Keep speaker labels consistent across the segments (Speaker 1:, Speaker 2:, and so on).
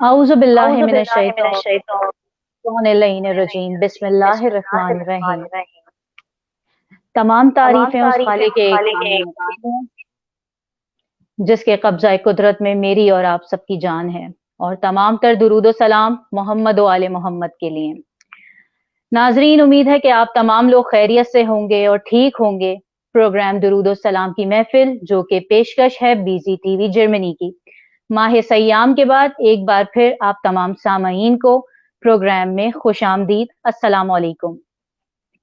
Speaker 1: औज़ु बिल्लाहि
Speaker 2: औज़ु बिल्लाहि
Speaker 1: मिनश्शैतानिर्रजीम।
Speaker 2: मिनश्शैतानिर्रजीम।
Speaker 1: बिस्मिल्लाहिर्रहमानिर्रहीम।
Speaker 2: बिस्मिल्लाहिर्रहमानिर्रहीम।
Speaker 1: तमाम
Speaker 2: तमाम
Speaker 1: तारीफ़ें उस
Speaker 2: तारीफ़ें
Speaker 1: खालिक
Speaker 2: उस
Speaker 1: एक
Speaker 2: खालिक
Speaker 1: कामिल
Speaker 2: एक
Speaker 1: की हैं, जिसके कब्ज़ा कुदरत में मेरी और आप सबकी जान है। और तमाम तर दुरूद व सलाम मोहम्मद व आले मोहम्मद के लिए। नाज़रीन, उम्मीद है कि आप तमाम लोग खैरियत से होंगे और ठीक होंगे। प्रोग्राम दुरूद व सलाम की महफ़िल, जो कि पेशकश है बीज़ी टीवी जर्मनी की। माह सय्याम के बाद एक बार फिर आप तमाम सामईन को प्रोग्राम में खुशामदीद। अस्सलामु अलैकुम।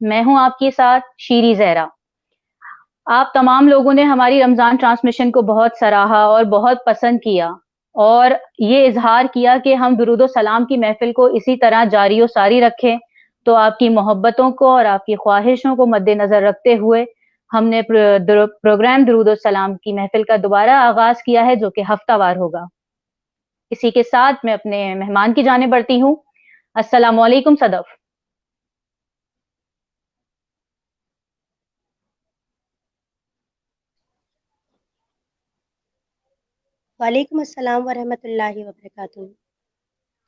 Speaker 1: मैं हूँ आपके साथ शीरी ज़हरा। आप तमाम लोगों ने हमारी रमज़ान ट्रांसमिशन को बहुत सराहा और बहुत पसंद किया और ये इज़हार किया कि हम दुरूद व सलाम की महफ़िल को इसी तरह जारी व सारी रखें। तो आपकी मोहब्बतों को और आपकी ख्वाहिशों को मद्देनज़र रखते हुए हमने प्रोग्राम दुरूद व सलाम की महफ़िल का दोबारा आगाज़ किया है, जो कि हफ्तावार होगा। इसी के साथ मैं अपने मेहमान की जानिब बढ़ती हूँ। अस्सलामु अलैकुम सदफ।
Speaker 3: वालेकुम अस्सलाम वरहमतुल्लाहि वबरकातुहू।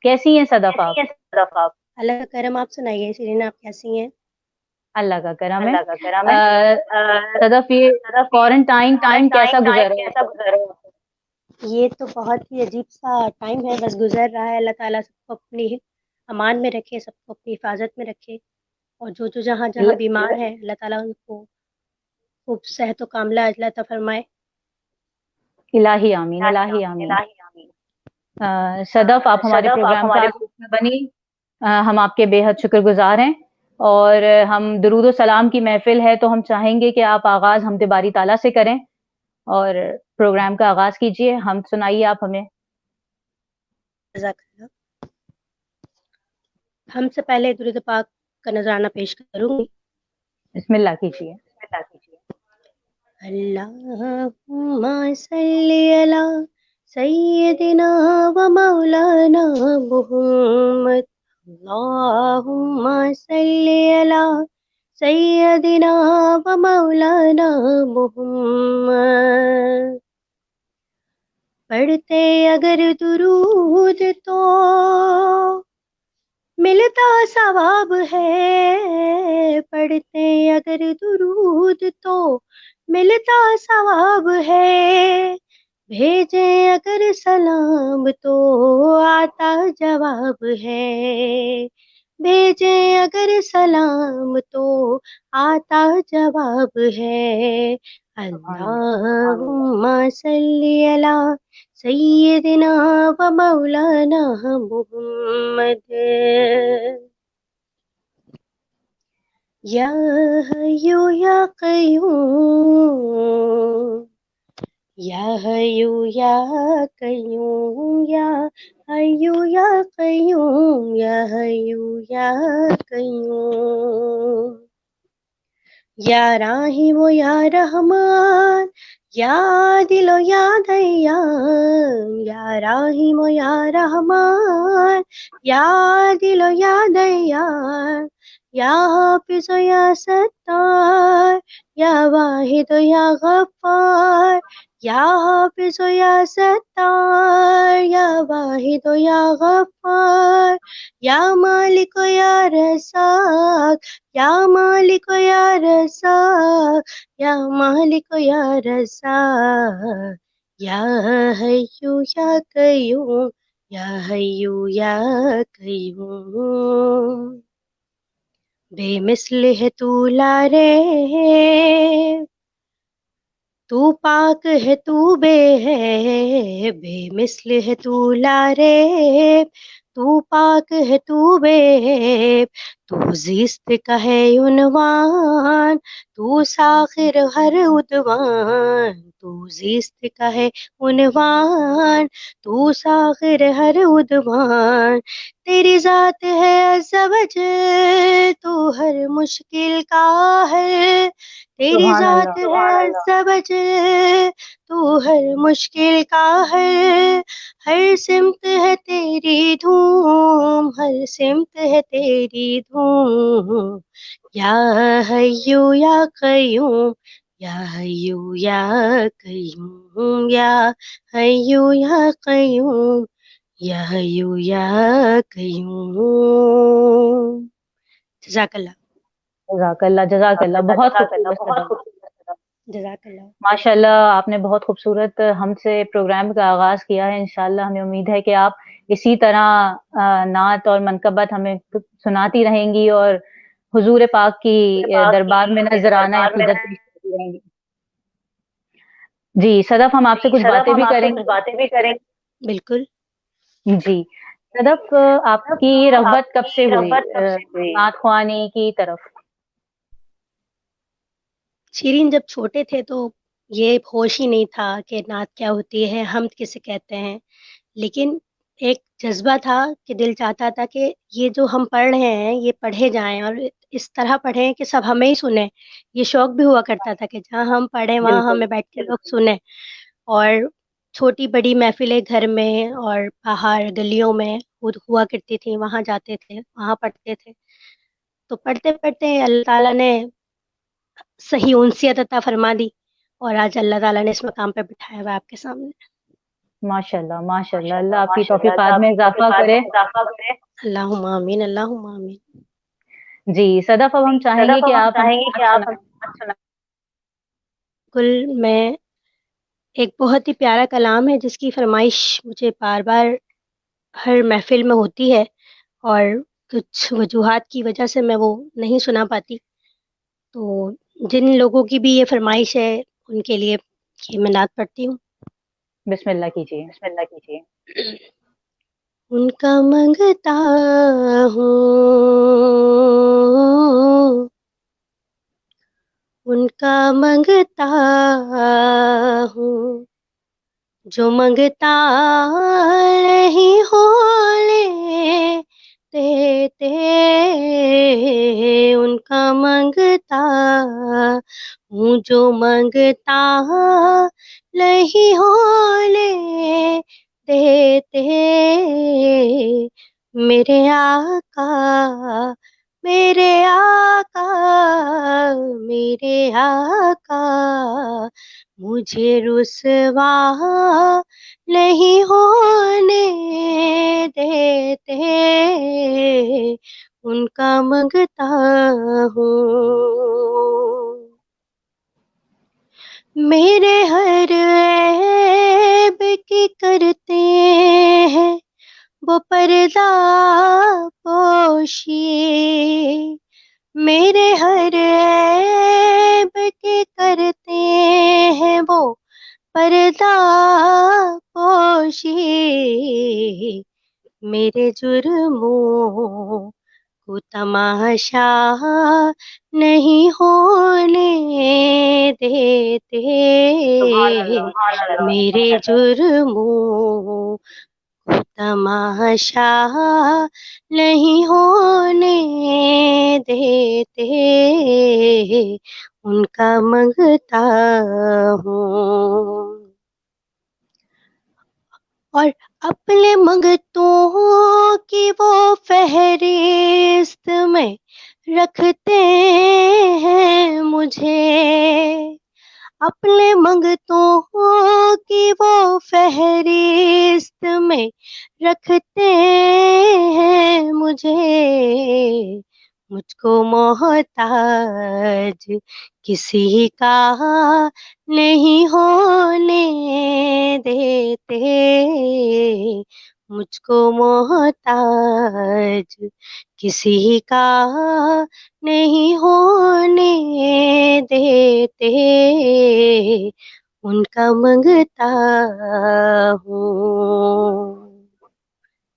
Speaker 1: कैसी हैं सदफ आप?
Speaker 2: कैसी हैं सदफ आप?
Speaker 3: अल्लाह का करम, आप सुनाइए शिरीन, आप कैसी हैं?
Speaker 1: अल्लाह का करम है।
Speaker 2: अल्लाह का करम है।
Speaker 1: सदफ, ये
Speaker 2: सदफ, ये
Speaker 1: क्वारंटाइन टाइम
Speaker 2: क्वारंटाइन
Speaker 1: कैसा
Speaker 2: टाइम
Speaker 1: गुजर रहा
Speaker 2: कैसा
Speaker 1: है?
Speaker 2: गुज़र रहा है?
Speaker 3: ये तो बहुत ही अजीब सा टाइम है, बस गुजर रहा है। अल्लाह ताला सबको अपनी अमान में रखे, सबको अपनी हिफाजत में रखे, और जो जो जहाँ जहाँ
Speaker 1: इल-
Speaker 3: बीमार है अल्लाह ताला उनको खूब सेहत व कामला अल्लाह ता फरमाए।
Speaker 1: इलाही आमीन,
Speaker 2: इलाही
Speaker 1: इलाही
Speaker 2: आमीन,
Speaker 1: आमीन।
Speaker 2: इलाही आमीन।
Speaker 1: सदफ, आप हमारे
Speaker 2: सदफ, आप
Speaker 1: प्रोग्राम का
Speaker 2: हमारे
Speaker 1: आज हिस्सा बनी। हम आपके बेहद शुक्रगुजार हैं और हम दुरूद व सलाम की महफिल है, तो हम चाहेंगे कि आप आगाज़ हमदे बारी ताला से करें और प्रोग्राम का आगाज़ कीजिए। हम सुनाइए आप हमें।
Speaker 3: जज़ाकल्लाह। हमसे पहले दुरूद पाक का नजराना पेश करूंगी।
Speaker 1: बिस्मिल्लाह कीजिए।
Speaker 2: बिस्मिल्लाह कीजिए।
Speaker 3: अल्लाहुम्मा सल्ली अला सय्यदिना व मौलाना मुहम्मद। अल्लाहुम्मा सल्ली अला सय्यदिना व मौलाना मुहम्मद। पढ़ते अगर दुरूद तो मिलता सवाब है, पढ़ते अगर दुरूद तो मिलता सवाब है, भेजे अगर सलाम तो आता जवाब है, भेजे अगर सलाम तो आता जवाब है।
Speaker 1: सुभान अल्लाह, सुभान अल्लाह।
Speaker 3: अल्लाहुम्मा सल्ली अला सय्यदिना व मौलाना मुहम्मद। या हय्यु या कय्यूम, या हय्यु या कय्यूम, या हय्यु या कय्यूम, या हय्यु या कय्यूम। या राहिम या रहमान, या दिलो या दयान, या राहिम या रहमान, या दिलो या दयान, या हाफिज या सत्तार, या वाहिद या गफ्फार, या हाफिज या सत्तार, या वाहिद या गफ्फार, या मालिक या रज़ाक, या मालिक या रज़ाक, या मालिक या रज़ाक, या हय्यु या कय्यूम, या हय्यु या कय्यूम। बेमिसल है तू लारे, तू पाक है तू बे है, बेमिसल है तू लारे, तू पाक है तू बे, तू ज़िस्त का है उन्वान, तू साखिर हर उद्वान, तू ज़िस्त का है उन्वान, तू साखिर हर उद्वान। तेरी जात है अज़्ज़ा वजल, तू हर मुश्किल का है, तेरी
Speaker 1: सुभान
Speaker 3: जात
Speaker 1: अल्लाह।
Speaker 3: है अज़्ज़ा वजल, तू हर मुश्किल का है, हर सिमत है तेरी धूम, हर सिमत है तेरी धूम। या हय्यु या कय्यूम, या हय्यु या कय्यूम, या हय्यु या कय्यूम, या हय्यू या कय्यूम। जज़ाकल्लाह।
Speaker 1: जज़ाकल्लाह, जज़ाकल्लाह, बहुत खूबसूरत
Speaker 2: बहुत
Speaker 1: सदफ।
Speaker 2: खूबसूरत।
Speaker 3: जज़ाकल्लाह।
Speaker 1: माशाल्लाह, आपने बहुत खूबसूरत हमसे प्रोग्राम का आगाज़ किया है। इंशाअल्लाह हमें उम्मीद है कि आप इसी तरह नात और मनक़बत हमें सुनाती रहेंगी और हुज़ूर पाक की दरबार में नज़राना
Speaker 2: दरबार में
Speaker 1: अक़ीदत पेश करती रहेंगी। जी, सदफ हम आपसे
Speaker 2: जी,
Speaker 1: कुछ
Speaker 2: सदफ
Speaker 1: बातें
Speaker 2: हम
Speaker 1: भी
Speaker 2: आपसे
Speaker 1: करेंगे।
Speaker 2: कुछ बातें भी करेंगे।
Speaker 3: बिल्कुल।
Speaker 1: जी, सदफ आपकी रग़बत कब से
Speaker 2: आपकी
Speaker 1: हुई
Speaker 2: रग़बत कब से हुई?
Speaker 1: नात ख़्वानी की तरफ?
Speaker 3: शिरीन जब छोटे थे तो ये होश ही नहीं था कि नात क्या होती है, हम्द किसे कहते हैं। लेकिन एक जज़्बा था कि दिल चाहता था कि ये जो हम पढ़ रहे हैं, ये पढ़े जाएँ और इस तरह पढ़ें कि सब हमें ही सुनें। ये शौक भी हुआ करता था कि जहाँ हम पढ़ें, वहाँ
Speaker 1: बिल्कुल।
Speaker 3: हमें बैठ के लोग सुनें। और छोटी-बड़ी महफ़िलें घर में और बाहर गलियों में हुआ करती थी, वहाँ जाते थे, वहाँ पढ़ते थे। तो पढ़ते-पढ़ते अल्लाह ताला ने सही उनसियत अता फ़रमा दी और आज अल्लाह ताला ने इस मकाम पे बिठाया हुआ है आपके सामने।
Speaker 1: माशाल्लाह, माशाल्लाह, अल्लाह
Speaker 2: माशाल्लाह,
Speaker 1: आपकी
Speaker 2: माशाल्लाह, अल्लाह
Speaker 1: तौफ़ीक़ात में
Speaker 2: आपकी
Speaker 1: इज़ाफ़ा
Speaker 2: तौफ़ीक़ात
Speaker 1: करे।
Speaker 2: में इज़ाफ़ा करे।
Speaker 3: अल्लाहुम्मा आमीन, अल्लाहुम्मा आमीन।
Speaker 1: जी, सदफ अब हम
Speaker 2: जी,
Speaker 1: चाहेंगे
Speaker 2: सदफ
Speaker 1: कि
Speaker 2: अब हम
Speaker 1: आप हमें
Speaker 2: चाहेंगे कि
Speaker 1: नात
Speaker 2: आप
Speaker 1: सुनाएँ।
Speaker 2: हमें बात सुनाएँ।
Speaker 3: बिल्कुल, मैं एक बहुत ही प्यारा कलाम है जिसकी फ़रमाइश मुझे बार-बार हर महफ़िल में होती है और कुछ वजूहात की वजह से मैं वो नहीं सुना पाती। तो जिन लोगों की भी ये फ़रमाइश है, उनके लिए ये मैं नात पढ़ती हूँ।
Speaker 1: बिस्मिल्लाह कीजिए।
Speaker 2: बिस्मिल्लाह कीजिए।
Speaker 3: उनका मंगता हूँ, उनका मंगता हूँ, जो मंगता नहीं हो लेते, उनका मंगता हूँ, जो मंगता नहीं हो लेते। मेरे आका, मेरे आका, मेरे आका मुझे रुसवा नहीं होने देते, उनका मंगता हूँ। मेरे हर ऐब की करते हैं वो पर्दा पोशी, मेरे हर ऐब की करते हैं वो पर्दा पोशी, मेरे जुर्मों को तमाशा नहीं होने देते,
Speaker 2: सुभान अल्लाह, सुभान अल्लाह,
Speaker 3: मेरे जुर्मों को तमाशा नहीं होने देते, उनका मंगता हूँ। और अपने मंगतों की वो फहरिस्त में रखते हैं मुझे, अपने मंगतों की वो फहरिस्त में रखते हैं मुझे, मुझको मोहताज किसी का नहीं होने देते, मुझको मोहताज किसी का नहीं होने देते, उनका मंगता हूँ।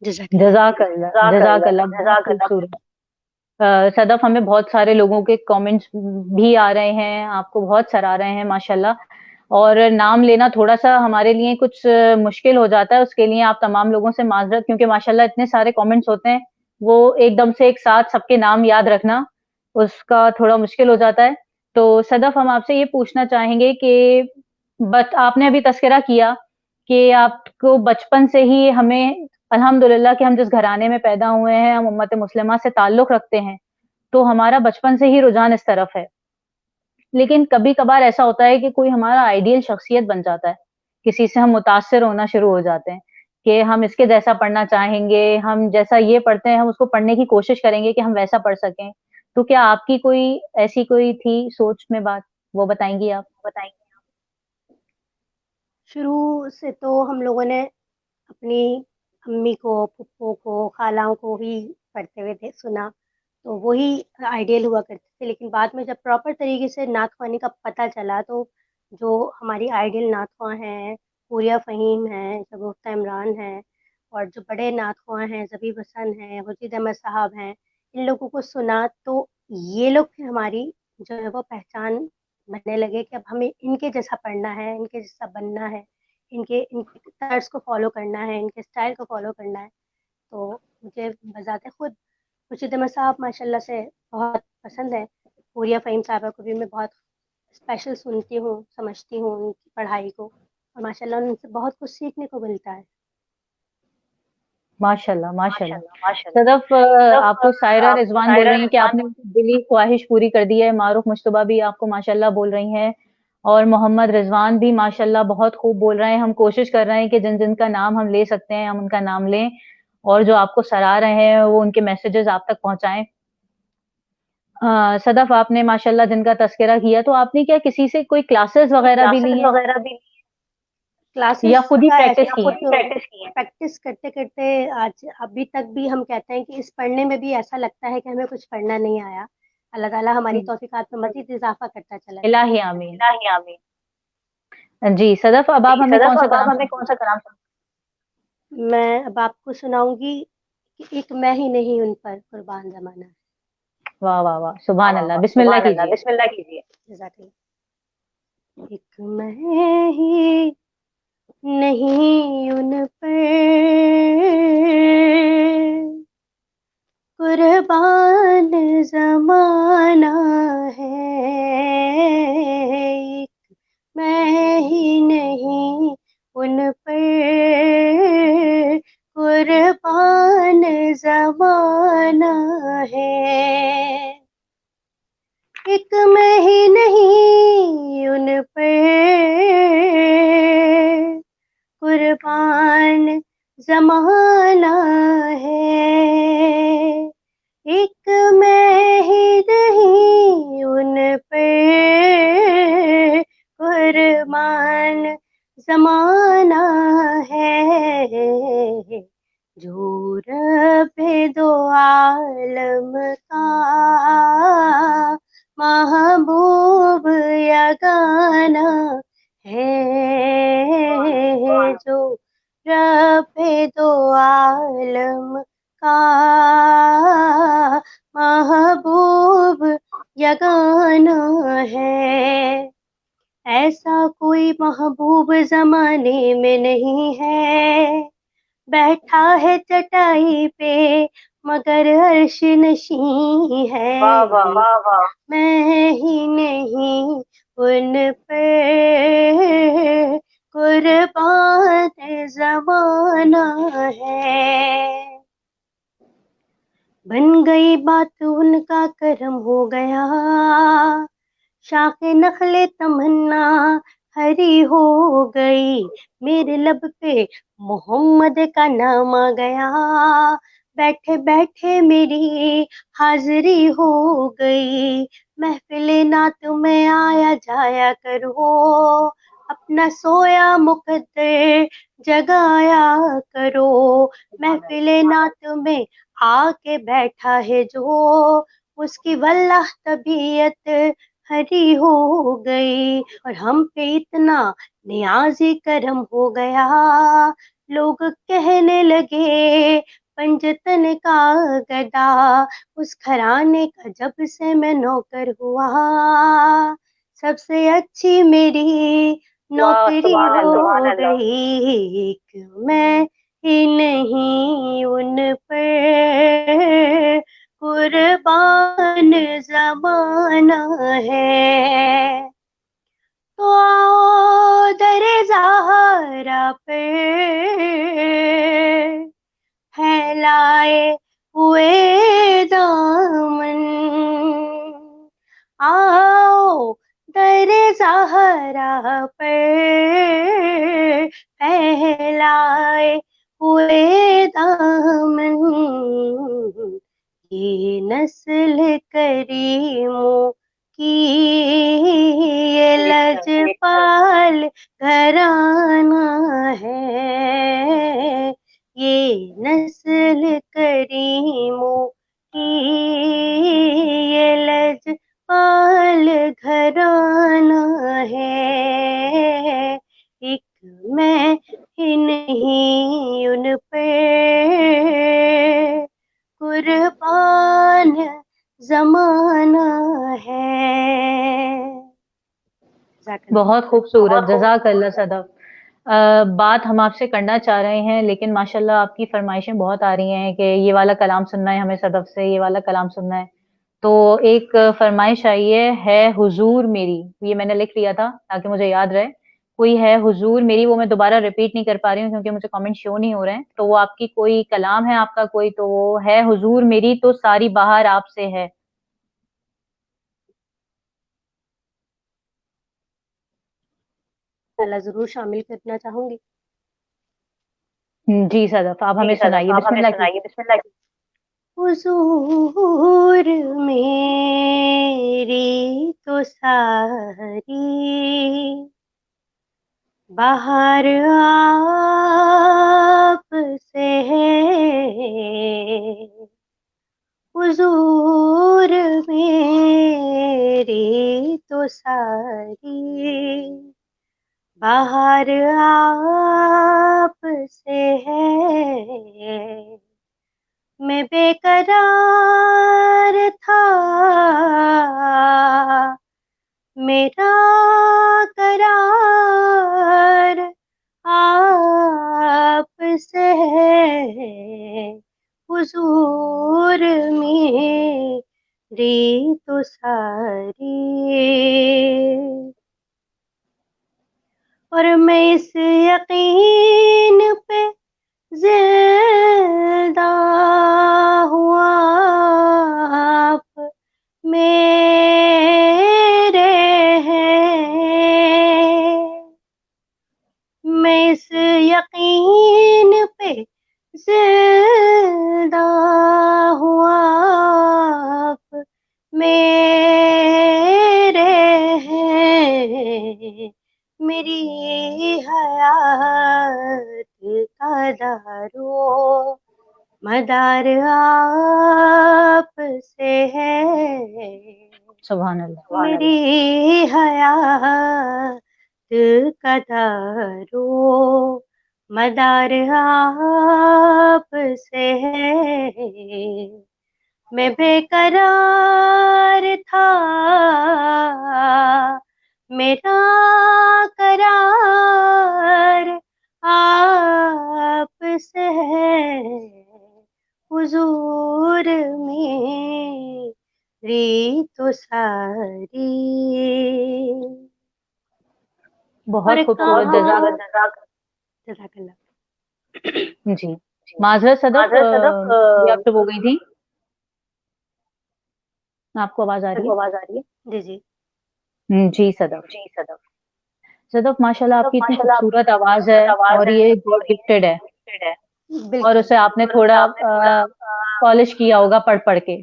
Speaker 3: जज़ाकल्लाह।
Speaker 1: जज़ाकल्लाह,
Speaker 2: जज़ाकल्लाह,
Speaker 1: जज़ाकल्लाह, बहुत
Speaker 2: जज़ाकल्लाह।
Speaker 1: खूबसूरत। सदफ हमें बहुत सारे लोगों के कमेंट्स भी आ रहे हैं, आपको बहुत सराह रहे हैं माशाल्लाह और नाम लेना थोड़ा-सा हमारे लिए कुछ मुश्किल हो जाता है, उसके लिए आप तमाम लोगों से माज़रत क्योंकि माशाल्लाह इतने सारे कमेंट्स होते हैं, वो एकदम से एक साथ सबके नाम याद रखना, उसका थोड़ा मुश्किल हो जाता है। तो सदफ हम आपसे ये पूछना चाहेंगे कि बट आपने अभी तज़किरा किया कि आपको बचपन से ही हमें अल्हम्दुलिल्लाह कि हम जिस घराने में पैदा हुए हैं, हम उम्मत मुस्लिमा से ताल्लुक़ रखते हैं, तो हमारा बचपन से ही रुझान इस तरफ है। लेकिन कभी-कभार ऐसा होता है कि कोई हमारा आइडियल शख्सियत बन जाता है, किसी से हम मुतासिर होना शुरू हो जाते हैं, कि हम इसके जैसा पढ़ना चाहेंगे, हम जैसा ये पढ़ते हैं हम उसको पढ़ने की कोशिश करेंगे कि हम वैसा पढ़ सकें। तो क्या आपकी कोई ऐसी कोई थी सोच में बात, वो बताएँगी आप?
Speaker 3: शुरू से तो हम लोगों ने अपनी अम्मी को, फुप्पो को, खालाओं को ही पढ़ते हुए सुना, तो वही आइडियल हुआ करते थे। लेकिन बाद में जब प्रॉपर तरीके से नात ख़्वानी का पता चला, तो जो हमारी आइडियल नात ख़्वां हैं, हुरिया फ़हीम हैं, शगुफ्ता इमरान हैं, और जो बड़े नात ख़्वां हैं, ज़बीब हसन हैं, खुर्शीद अहमद साहब हैं, इन लोगों को सुना तो ये लोग फिर हमारी जो है वो पहचान बनने लगे कि अब हमें इनके जैसा पढ़ना है, इनके जैसा बनना है, इनके इनके तर्ज को फ़ॉलो करना है, इनके स्टाइल को फ़ॉलो करना है। तो मुझे बज़ाते खुद खुर्शीद अहमद साहब माशाल्लाह से बहुत पसंद है। हुरिया फ़हीम साहिबा को भी मैं बहुत स्पेशल सुनती हूँ, समझती हूँ उनकी पढ़ाई को, और माशाल्लाह उनसे बहुत कुछ सीखने को मिलता है।
Speaker 1: माशाल्लाह, माशाल्लाह। सदफ आपको सायरा रिज़वान बोल रही हैं कि आपने उनकी दिली ख्वाहिश पूरी कर दी है। मारूफ मुश्तबा भी आपको माशाल्लाह बोल रही हैं और मोहम्मद रिज़वान भी माशाल्लाह बहुत खूब बोल रहे हैं। हम कोशिश कर रहे हैं कि जिन-जिन का नाम हम ले सकते हैं, हम उनका नाम लें और जो आपको सराह रहे हैं, वो उनके मैसेजेज़ आप तक पहुँचाएँ। सदफ आपने माशाल्लाह जिनका तज़किरा किया, तो आपने क्या किसी से कोई क्लासेस वग़ैरह भी ली हैं या
Speaker 3: क्लासेस
Speaker 1: खुद ही
Speaker 3: का
Speaker 1: प्रैक्टिस
Speaker 3: ऐसा
Speaker 1: की हैं?
Speaker 3: कुछ प्रैक्टिस करते-करते आज अभी तक भी हम कहते हैं कि इस पढ़ने में भी ऐसा लगता है कि हमें कुछ पढ़ना नहीं आया। अल्लाह ताला हमारी
Speaker 1: हुँ।
Speaker 3: तौफ़ीक़ात में मज़ीद इज़ाफ़ा करता चला जाए।
Speaker 1: इलाही आमीन। जी, सदफ अब आप हमें कौन-सा कलाम सुनाएँगी?
Speaker 3: मैं अब आपको सुनाऊँगी कि एक मैं ही नहीं उन पर कुर्बान ज़माना है।
Speaker 1: वाह, वाह, वाह! सुभान अल्लाह, बिस्मिल्लाह कीजिए।
Speaker 3: जज़ाकल्लाह। एक मैं ही नहीं उन पर कुर्बान ज़माना है, एक मैं ही नहीं उन पर कुर्बान ज़माना है। एक मैं ही नहीं उन पर कुर्बान ज़माना है, एक मैं ही नहीं उन पे कुर्बान ज़माना है, जो रब्बे दो आलम का महबूब यगाना है, जो रब्बे दो आलम का महबूब यगाना है। ऐसा कोई महबूब ज़माने में नहीं है, बैठा है चटाई पे मगर अर्श नशीं है। मैं ही नहीं उन पे कुर्बान ज़माना है। बन गई बात उनका करम हो गया, शाखे नखले तमन्ना हरी हो गई, मेरे लब पे मोहम्मद का नाम आ गया, बैठे बैठे मेरी हाजिरी हो गई, महफिले नात में आया जाया करो, अपना सोया मुकद्दर जगाया करो, महफिले नात में आके बैठा है जो, उसकी वल्लाह तबीयत हरी हो गई, और हम पे इतना नियाज़ी करम हो गया, लोग कहने लगे पंजतन का गदा, उस घराने का जब से मैं नौकर हुआ, सबसे अच्छी मेरी
Speaker 1: वाह!
Speaker 3: नौकरी
Speaker 1: सुभान
Speaker 3: हो
Speaker 1: अल्लाह।
Speaker 3: गई, एक मैं ही नहीं उन पर कुर्बान ज़माना है। तो आओ दरे ज़हरा पे फैलाए हुए दामन, आओ दरे ज़हरा पे फैलाए दामन, ये नस्ल करीमों की, ये लजपाल घराना है, ये नस्ल करीमों की, ये लजपाल घराना है। एक मैं ही नहीं उन पे कुर्बान जमाना है।
Speaker 1: बहुत खूबसूरत, जज़ाकल्लाह सदफ। बात हम आपसे करना चाह रहे हैं, लेकिन माशाल्लाह आपकी फरमाइशें बहुत आ रही हैं कि ये वाला कलाम सुनना है हमें सदफ से, ये वाला कलाम सुनना है। तो एक फरमाइश आई है हुजूर मेरी, ये मैंने लिख लिया था ताकि मुझे याद रहे। कोई है हुजूर मेरी, वो मैं दोबारा रिपीट नहीं कर पा रही हूँ क्योंकि मुझे कमेंट शो नहीं हो रहे हैं। तो वो आपकी कोई कलाम है आपका कोई, तो वो है हुजूर मेरी तो सारी बहार आपसे है।
Speaker 3: अल्लाह जरूर शामिल करना चाहूंगी।
Speaker 1: जी सदफ, आप
Speaker 2: जी
Speaker 1: हमें
Speaker 2: सदफ,
Speaker 1: सुनाइए,
Speaker 2: आप हमें
Speaker 1: बिस्मिल्लाह
Speaker 2: सुनाइए,
Speaker 1: कीजिए।
Speaker 2: बिस्मिल्लाह।
Speaker 3: हुजूर मेरी तो सारी बाहर आप से है, हुजूर मेरी तो सारी बाहर आप से है। मैं बेकरार था, मेरा करार आपसे है, हुजूर मेरी तो सारी। और मैं इस यकीन पे जिंदा हुआ, आप मेरे हैं। मैं इस यकीन पे जिंदा हुआ, आप मेरे हैं। मेरी हयात का दारो मदार आप से है,
Speaker 1: सुभान अल्लाह।
Speaker 3: मेरी हयात का दारो मदार आप से है। मैं बेकरार था, मेरा करार आप से है, हुजूर मेरी तो सारी। और
Speaker 1: बहुत खूबसूरत,
Speaker 3: कहाँ
Speaker 1: जज़ाक।
Speaker 3: जज़ाकल्लाह।
Speaker 1: जी, माज़रत सदफ,
Speaker 2: माजरत सदफ,
Speaker 1: ये आप चुप हो गई थी, आपको आवाज़ आ रही
Speaker 2: को
Speaker 1: है?
Speaker 2: आवाज आ रही है?
Speaker 3: जी जी।
Speaker 1: जी सदफ।
Speaker 2: जी सदफ।
Speaker 1: सदफ माशाल्लाह
Speaker 2: तो
Speaker 1: आपकी इतनी
Speaker 2: माशाल्लाह आपकी
Speaker 1: खूबसूरत
Speaker 2: इतनी
Speaker 1: आवाज़ है
Speaker 2: खूबसूरत आवाज
Speaker 1: और
Speaker 2: है
Speaker 1: ये
Speaker 2: और
Speaker 1: गॉड
Speaker 2: ये
Speaker 1: गिफ्टेड है,
Speaker 2: गिफ्टेड है,
Speaker 1: और
Speaker 3: बिल्कुल।
Speaker 1: उसे आपने
Speaker 2: और उसे
Speaker 1: थोड़ा
Speaker 2: आपने थोड़ा
Speaker 1: पॉलिश किया होगा पढ़-पढ़ के।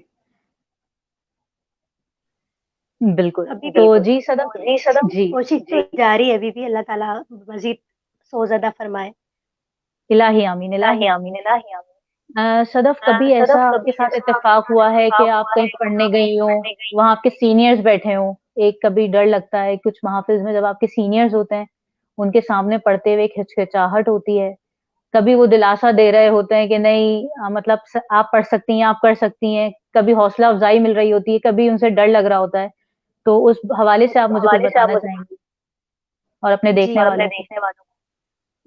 Speaker 1: बिल्कुल,
Speaker 3: अभी भी
Speaker 1: तो
Speaker 2: बिल्कुल।
Speaker 1: जी सदफ।
Speaker 2: तो जी सदफ।
Speaker 1: जी,
Speaker 3: कोशिश तो
Speaker 2: जी।
Speaker 3: जारी है, अभी भी अल्लाह ताला मजीद सोज़दा फरमाए।
Speaker 1: इलाही आमीन,
Speaker 2: इलाही
Speaker 1: इलाही आमीन।
Speaker 2: आमीन, इलाही आमीन।
Speaker 1: सदफ, कभी ऐसा
Speaker 2: सदफ,
Speaker 1: आपके
Speaker 2: कभी
Speaker 1: साथ
Speaker 2: ऐसा आपके
Speaker 1: इत्तेफ़ाक
Speaker 2: साथ
Speaker 1: हुआ है कि
Speaker 2: इत्तेफाक
Speaker 1: आप
Speaker 2: हुआ
Speaker 1: कहीं
Speaker 2: है कि
Speaker 1: पढ़ने
Speaker 2: आप
Speaker 1: गई
Speaker 2: कहीं
Speaker 1: हों,
Speaker 2: पढ़ने गई
Speaker 1: वहाँ आपके सीनियर्स बैठे हों, एक कभी डर लगता है कुछ महफ़िज़ में जब आपके सीनियर्स होते हैं, उनके सामने पढ़ते हुए एक हिचकिचाहट होती है। कभी वो दिलासा दे रहे होते हैं कि नहीं मतलब आप पढ़ सकती हैं, आप कर सकती हैं, कभी हौसला अफ़ज़ाई मिल रही होती है, कभी उनसे डर लग रहा होता है। तो उस हवाले से आप मुझे कुछ
Speaker 2: हवाले से आप
Speaker 1: बताना
Speaker 2: मुझे
Speaker 1: चाहेंगी और अपने
Speaker 3: जी,
Speaker 1: देखने
Speaker 2: और अपने
Speaker 1: वालों को?
Speaker 2: देखने वालों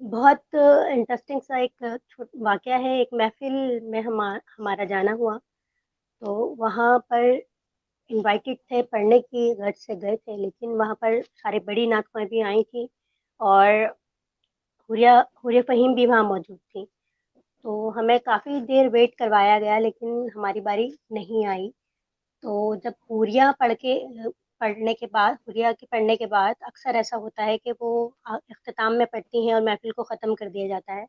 Speaker 3: बहुत इंटरेस्टिंग सा एक वाक़या है। एक महफ़िल में हमारा जाना हुआ, तो वहाँ पर इनवाइटेड थे पढ़ने की, घर से गए थे, लेकिन वहाँ पर सारी बड़ी नातख़्वाएँ भी आई थीं और हुरिया हुरिया फ़हीम भी वहाँ मौजूद थीं। तो हमें काफ़ी देर वेट करवाया गया, लेकिन हमारी बारी नहीं आई। तो जब हुरिया पढ़ने के बाद, हुरिया के पढ़ने के बाद अक्सर ऐसा होता है कि वो इख्तिताम में पढ़ती हैं और महफ़िल को ख़त्म कर दिया जाता है।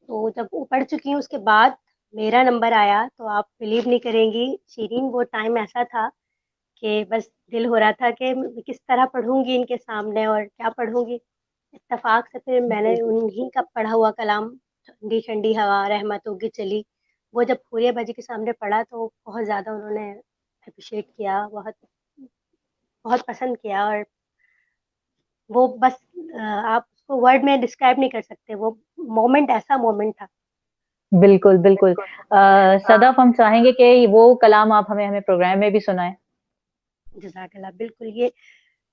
Speaker 2: तो जब वो पढ़ चुकी हूँ उसके बाद मेरा नंबर आया, तो आप बिलीव नहीं करेंगी शीरीन, वो टाइम ऐसा था कि बस दिल हो रहा था कि मैं किस तरह पढ़ूंगी इनके सामने और क्या पढ़ूंगी। इत्तेफाक से फिर मैंने उन्हीं का पढ़ा हुआ कलाम ठंडी ठंडी हवा रहमत होगी चली, वो जब फूरिया बाजी के सामने पढ़ा तो बहुत ज़्यादा उन्होंने अप्रिशिएट किया, बहुत बहुत पसंद किया। और वो बस आप उसको वर्ड में डिस्क्राइब नहीं कर सकते, वो मोमेंट ऐसा मोमेंट था।
Speaker 1: बिल्कुल, बिल्कुल। सदफ, हम चाहेंगे कि वो कलाम आप हमें हमें प्रोग्राम में भी सुनाएँ।
Speaker 2: जज़ाकल्लाह। बिल्कुल, ये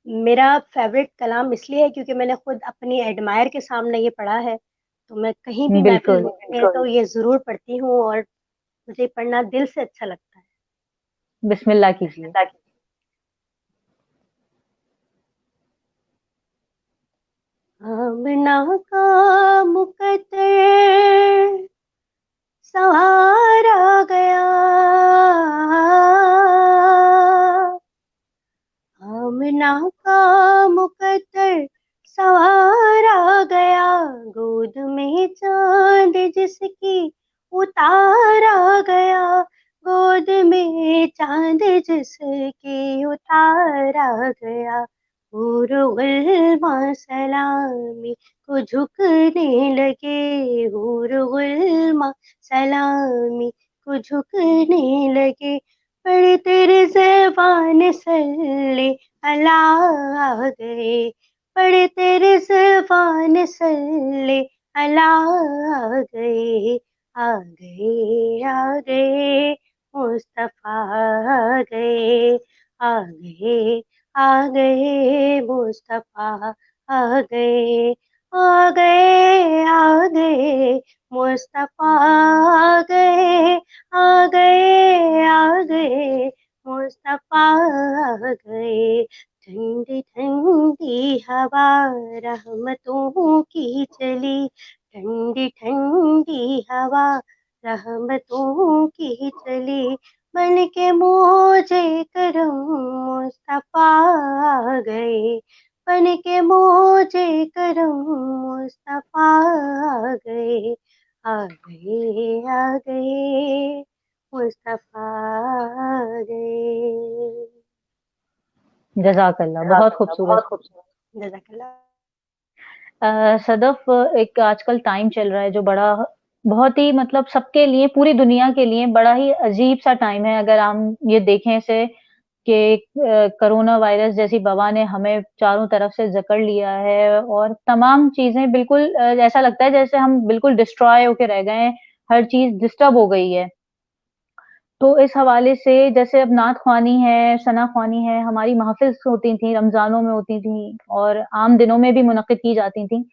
Speaker 2: मेरा फ़ेवरेट कलाम इसलिए है क्योंकि मैंने खुद अपनी एडमायर के सामने ये पढ़ा है, तो मैं कहीं भी महफ़िल
Speaker 1: बिल्कुल,
Speaker 2: में तो ये ज़रूर पढ़ती हूँ और मुझे पढ़ना दिल से अच्छा लगता है।
Speaker 1: बिस्मिल्लाह कीजिए।
Speaker 2: आमना का मुकद्दर सवारा गया, आमना का मुकद्दर सवारा गया, गोद में चांद जिसकी उतारा गया, गोद में चांद जिसकी उतारा गया, हुर्र सलामी को झुकने लगे, हुर्र सलामी को झुकने लगे, पढ़ते रिज़वान सल्ले अला आ गए, पढ़ते रिज़वान सल्ले अला आ गए, आ गए आ गए मुस्तफ़ा आ गए, आ गए आ गए मुस्तफ़ा आ गए, आ गए आ गए मुस्तफ़ा आ गए, आ गए आ गए मुस्तफ़ा आ गए, ठंडी ठंडी हवा रहमतों की चली, ठंडी ठंडी हवा रहमतों की चली, बन के मौजे करम मुस्तफ़ा आ गए, बन के मौजे करम मुस्तफ़ा आ गए, आ गए आ गए मुस्तफ़ा आ गए।
Speaker 1: जज़ाकल्लाह, बहुत खूबसूरत।
Speaker 2: जज़ाकल्लाह।
Speaker 1: सदफ, एक आजकल टाइम चल रहा है जो बड़ा बहुत ही मतलब सबके लिए, पूरी दुनिया के लिए बड़ा ही अजीब-सा टाइम है। अगर हम ये देखें इसे कि कोरोना वायरस जैसी वबा ने हमें चारों तरफ से जकड़ लिया है और तमाम चीज़ें बिल्कुल ऐसा लगता है जैसे हम बिल्कुल डिस्ट्रॉय होके रह गए हैं, हर चीज़ डिस्टर्ब हो गई है। तो इस हवाले से जैसे अब नात ख़्वानी है, सना ख़्वानी है, हमारी महफ़िल होती थी, रमज़ानों में होती थी और आम दिनों में भी मुनक़्क़िद की जाती थी।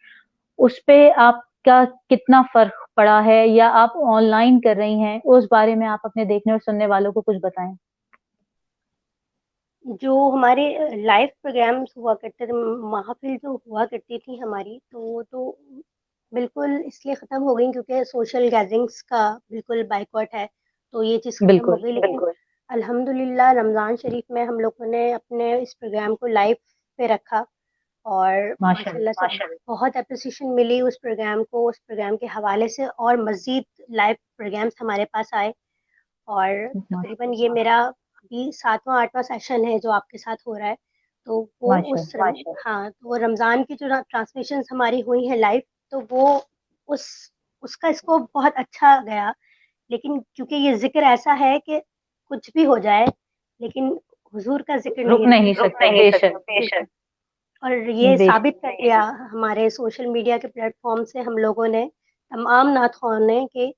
Speaker 1: उस पे आपका कितना फ़र्क पड़ा है या आप ऑनलाइन कर रही हैं, उस बारे में आप अपने देखने और सुनने वालों को कुछ बताएँ?
Speaker 2: जो हमारे लाइव प्रोग्राम्स हुआ करते थे, महफ़िल जो हुआ करती थी हमारी, तो वो तो बिल्कुल इसलिए ख़त्म हो गई क्योंकि सोशल गैदरिंग्स का बिल्कुल बायकॉट है, तो ये चीज़ ख़त्म हो
Speaker 1: बिल्कुल,
Speaker 2: गई। लेकिन अल्हम्दुलिल्लाह रमज़ान शरीफ में हम लोगों ने अपने इस प्रोग्राम को लाइव पे रखा और
Speaker 1: माशाअल्लाह,
Speaker 2: माशाल्लाह से बहुत एप्रिसिएशन मिली उस प्रोग्राम को, उस प्रोग्राम के हवाले से और मज़ीद लाइव प्रोग्राम्स हमारे पास आए और तकरीबन ये मेरा अभी 7वां 8वां सेशन है जो आपके साथ हो रहा है। तो वो उस हाँ, तो वो रमज़ान की जो ट्रांसमिशंस हमारी हुई हैं लाइव, तो वो उस उसका स्कोप बहुत अच्छा गया। लेकिन क्योंकि ये ज़िक्र ऐसा है कि कुछ भी हो जाए, लेकिन हुज़ूर का ज़िक्र
Speaker 1: रुक
Speaker 2: नहीं
Speaker 1: नहीं सकते, बेशक,
Speaker 2: बिल्कुल। और ये
Speaker 1: बेशक।
Speaker 2: साबित कर दिया हमारे सोशल मीडिया के प्लेटफ़ॉर्म से हम लोगों ने, तमाम नात-ख़वाह ने, कि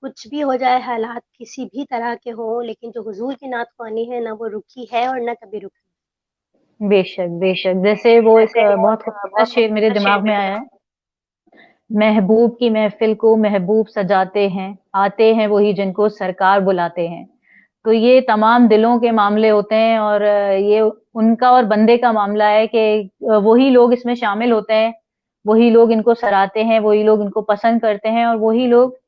Speaker 2: कुछ भी हो जाए, हालात किसी भी तरह के हों, लेकिन जो हुज़ूर की नात-ख़वानी है ना वो रुकी है और ना कभी रुकेगी।
Speaker 1: बेशक, बेशक। जैसे वो एक बहुत खूबसूरत शेर मेरे दिमाग में आया है, महबूब की महफ़िल को महबूब सजाते हैं, आते हैं वही जिनको सरकार बुलाते हैं। तो ये तमाम दिलों के मामले होते हैं और ये उनका और बंदे का मामला है कि वही लोग इसमें शामिल होते हैं, वही लोग इनको सराहते हैं, वही लोग इनको पसंद करते हैं और वही लोग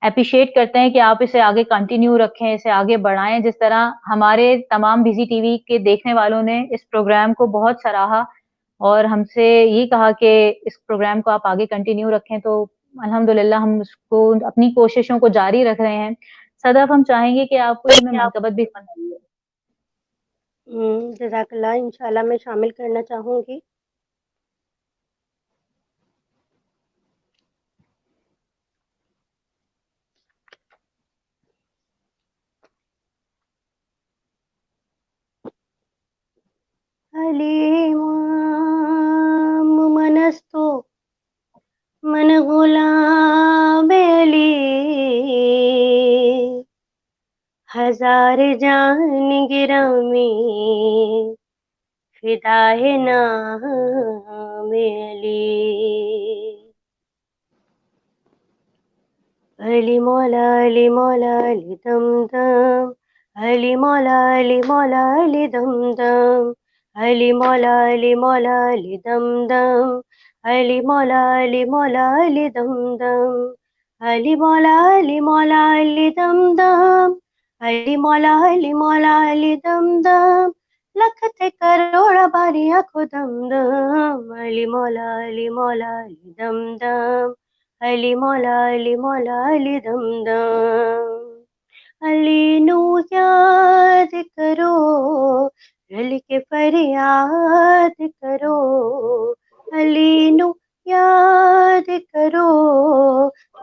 Speaker 1: एप्रिशिएट करते हैं कि आप इसे आगे कंटिन्यू रखें, इसे आगे बढ़ाएँ। जिस तरह हमारे तमाम बिज़ी टीवी के देखने वालों ने इस प्रोग्राम को बहुत सराहा और हमसे ये कहा कि इस प्रोग्राम को आप आगे कंटिन्यू रखें, तो अल्हम्दुलिल्लाह हम उसको अपनी कोशिशों को जारी रख रहे हैं। सदफ हम चाहेंगे कि आप कोई हमें मकतबत भी सुनाइए।
Speaker 2: जज़ाकल्लाह, इंशाल्लाह मैं शामिल करना चाहूँगी। अलीमाम मनस्तो मन गुलाम अली, हजार जान गिरामी फिदाए नाम अली। अली मौला अली मौला अली दम दम, अली मौला अली मौला अली दम दम, अली मौला अली मौला अली दम दम, अली मौला अली मौला अली दम दम, अली मौला अली मौला अली दम दम, अली मौला अली मौला अली दम दम, लख ते करोड़ बारी आखो दम दम, अली मौला अली मौला अली दम दम, अली मौला अली मौला अली दम दम। अली नू याद करो, रल के फरियाद करो, अली नू याद करो,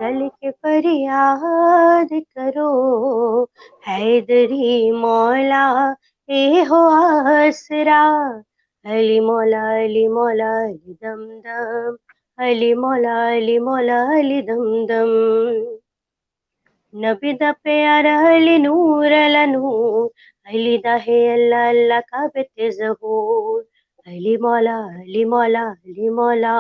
Speaker 2: रल के फरियाद करो, हैदरी मौला ए हो आसरा, अली मौला अली मौला अली दम दम, अली मौला अली मौला अली दम दम। नबी दा प्यारा अली नूर अला नूर, अली दा है अल्लाह अल्लाह का बेते ज़हूर, अली मौला अली मौला अली मौला,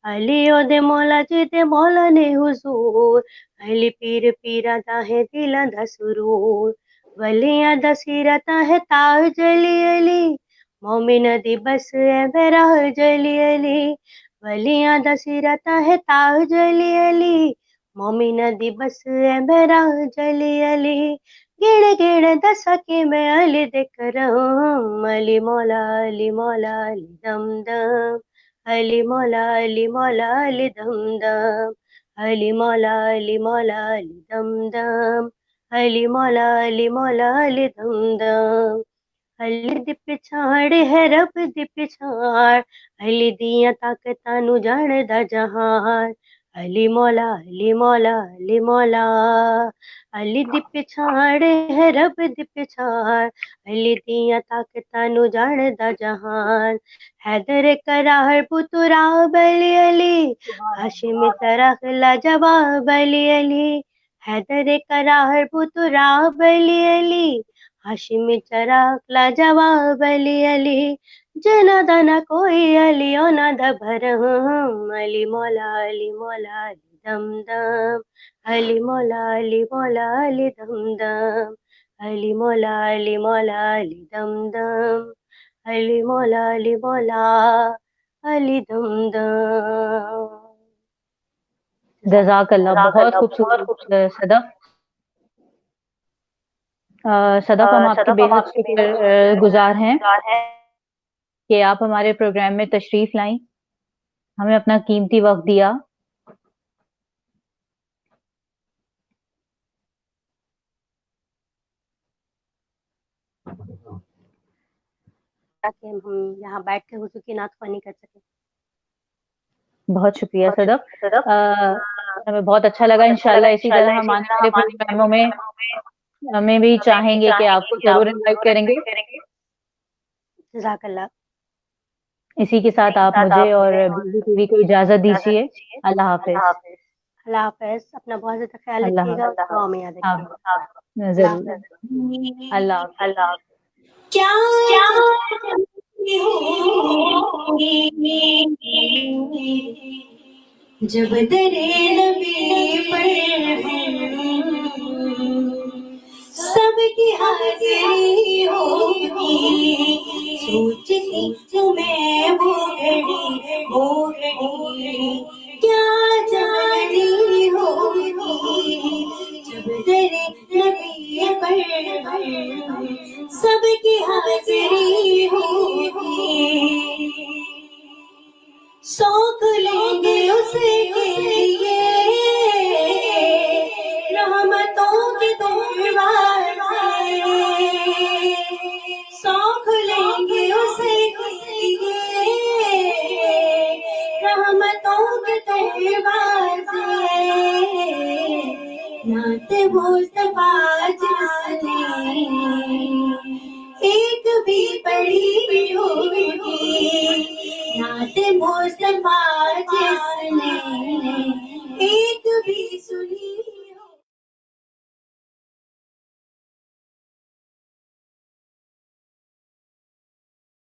Speaker 2: अली ओदे मौला जिदे मौला ने हुजूर, अली पीर पीरा दा है दिलां दा सुरूर, वलियां दा सीरता है ताज अली अली, मोमिन दी बस है मेराज अली अली, वलियां दा सीरता है ताज अली अली, मोमिन दी बस है मेराज अली अली, गिण गिण दसा कि मैं अली दे करम, अली मौला अली मौला अली दम दम, अली मौला अली मौला अली दम दम, अली मौला अली मौला अली दम दम, अली मौला अली मौला अली दम दम। अली दी पिछाड़ है रब दी पिछाड़, अली दियां ताकतां नू जाणदा जहान, अली मौला अली मौला अली मौला, अली दी पिछाड़ है रब दी पिछाड़, अली दियां ताकतां नू जाणदा जहान, हैदर करार पुतराब अली अली, हाशिमी तरह लाजवाब अली अली, हैदर करार पुतराब अली अली, हाशिमी चराग लाजवाब अली अली, जना दना कोई अली ओना द भरम, अली मौला अली मौला अली दम दम, अली मौला अली मौला अली दम दम, अली मौला अली मौला अली दम दम, अली मौला अली मौला अली दम दम।
Speaker 1: जज़ाकल्लाह, बहुत खूबसूरत सदफ। सदफ हम आपके बेहद शुक्रगुज़ार हैं कि आप हमारे प्रोग्राम में तशरीफ़ लाईं, हमें अपना कीमती वक़्त दिया।
Speaker 2: ताकि हम यहाँ बैठ के हुजूर की नात ख्वानी कर सकें।
Speaker 1: बहुत शुक्रिया सदफ। हमें बहुत अच्छा लगा। इंशाल्लाह इसी तरह हम आने वाले प्रोग्रामों में हमें भी चाहेंगे कि आपको ज़रूर इनवाइट करेंगे।
Speaker 2: जज़ाकल्लाह।
Speaker 1: इसी के साथ आप मुझे और बीबी टीवी को इजाज़त दीजिए। अल्लाह हाफ़िज़।
Speaker 2: अल्लाह हाफ़िज़। अपना बहुत ज़्यादा ख्याल
Speaker 1: अल्लाह
Speaker 2: रखिएगा और दुआ में याद रखिएगा।
Speaker 1: आप
Speaker 2: अल्लाह
Speaker 1: ज़रूर।
Speaker 2: हाफ़िज़।
Speaker 1: अल्लाह हाफ़िज़।
Speaker 4: क्या होगी जब दरे नबी पर सबकी हाजिरी होगी, सोचती हूँ मैं वो घड़ी क्या जानी होगी जब दरे नबी पर सबकी हाजिरी होगी, सौंप लेंगे उसके मुस्तफा जिसने एक भी पढ़ी होगी